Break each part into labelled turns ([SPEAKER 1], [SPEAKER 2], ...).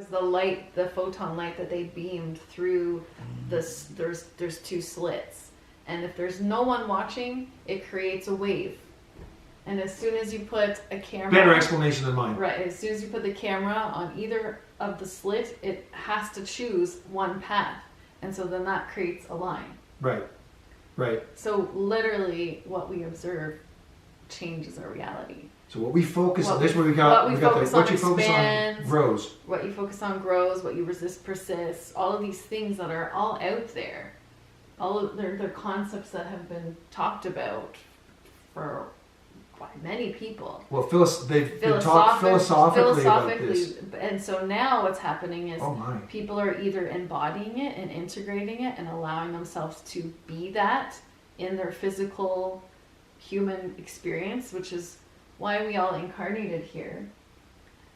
[SPEAKER 1] The light, the photon light that they beamed through this, there's two slits. And if there's no one watching, it creates a wave. And as soon as you put a camera...
[SPEAKER 2] Better explanation than mine.
[SPEAKER 1] Right, as soon as you put the camera on either of the slits, it has to choose one path. And so then that creates a line.
[SPEAKER 2] Right, right.
[SPEAKER 1] So literally what we observe changes our reality.
[SPEAKER 2] So what we focus on, this is what we got. What you focus on grows.
[SPEAKER 1] What you focus on grows. What you resist persists. All of these things that are all out there, all of they're concepts that have been talked about by many people.
[SPEAKER 2] Well, they've been talked philosophically about this.
[SPEAKER 1] And so now what's happening is
[SPEAKER 2] Oh
[SPEAKER 1] people are either embodying it and integrating it and allowing themselves to be that in their physical human experience, which is why we all incarnated here.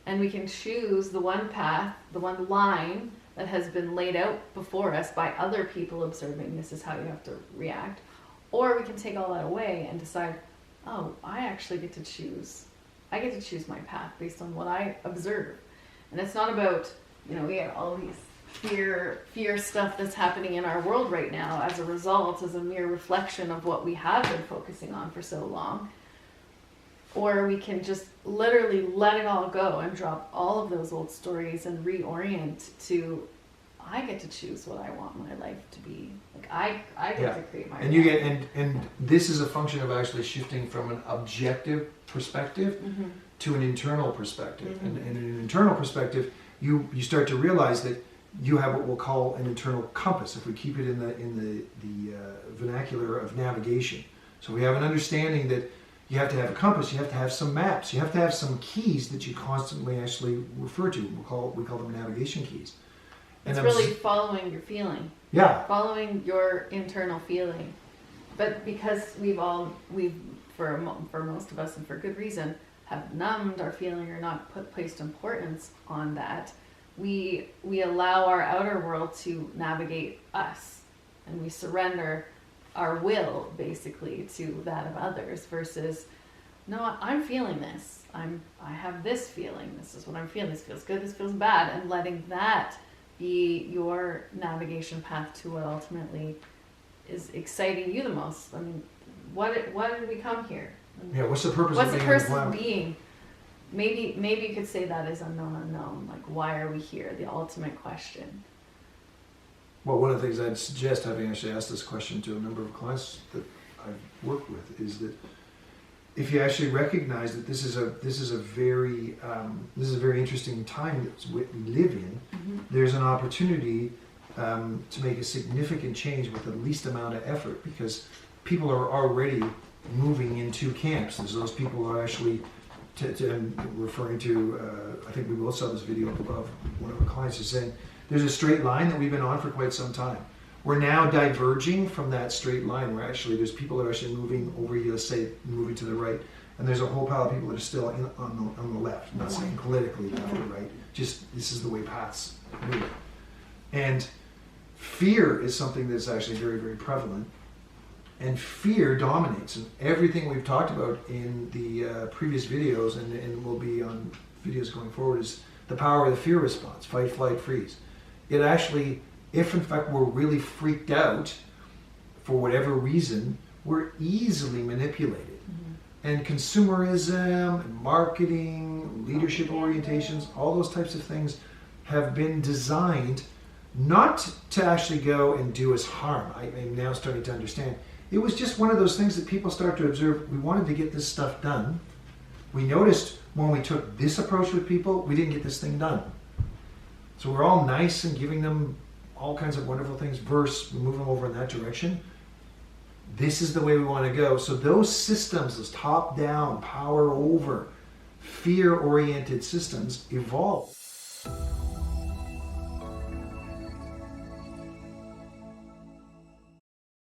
[SPEAKER 1] And we can choose the one path, the one line that has been laid out before us by other people observing this is how you have to react. Or we can take all that away and decide, oh, I actually get to choose. I get to choose my path based on what I observe. And it's not about, we have all these fear stuff that's happening in our world right now as a result, as a mere reflection of what we have been focusing on for so long. Or we can just literally let it all go and drop all of those old stories and reorient to, I get to choose what I want my life to be. Like I get to create my
[SPEAKER 2] reality. And this is a function of actually shifting from an objective perspective to an internal perspective. And in an internal perspective, you start to realize that you have what we'll call an internal compass, if we keep it in the vernacular of navigation. So we have an understanding that you have to have a compass, you have to have some maps, you have to have some keys that you constantly actually refer to. We call them navigation keys. And
[SPEAKER 1] it's really following your feeling.
[SPEAKER 2] Yeah.
[SPEAKER 1] Following your internal feeling. But because we've for most of us and for good reason, have numbed our feeling or not placed importance on that, we allow our outer world to navigate us. And we surrender our will basically to that of others versus, no, I'm feeling this. I have this feeling. This is what I'm feeling. This feels good. This feels bad. And letting that be your navigation path to what ultimately is exciting you the most. I mean, what did we come here?
[SPEAKER 2] Yeah, what's the purpose
[SPEAKER 1] of being? What's the purpose of
[SPEAKER 2] being?
[SPEAKER 1] Maybe you could say that is unknown. Like, why are we here? The ultimate question.
[SPEAKER 2] Well, one of the things I'd suggest, having actually asked this question to a number of clients that I've worked with, is that if you actually recognize that this is a very interesting time that we live in, there's an opportunity to make a significant change with the least amount of effort, because people are already moving into camps. There's those people who are actually, referring to, I think we both saw this video above, one of our clients is saying, there's a straight line that we've been on for quite some time. We're now diverging from that straight line where actually there's people that are actually moving over here, let's say moving to the right, and there's a whole pile of people that are still on the left. I'm not saying politically left or right, just this is the way paths move. And fear is something that's actually very, very prevalent. And fear dominates. And everything we've talked about in the previous videos and will be on videos going forward is the power of the fear response, fight, flight, freeze. It actually, if in fact we're really freaked out for whatever reason, we're easily manipulated. And consumerism, and marketing, leadership orientations, all those types of things have been designed not to actually go and do us harm. I'm now starting to understand. It was just one of those things that people start to observe. We wanted to get this stuff done. We noticed when we took this approach with people, we didn't get this thing done. So we're all nice and giving them all kinds of wonderful things versus we move them over in that direction. This is the way we want to go. So those systems, those top-down, power over, fear-oriented systems evolve.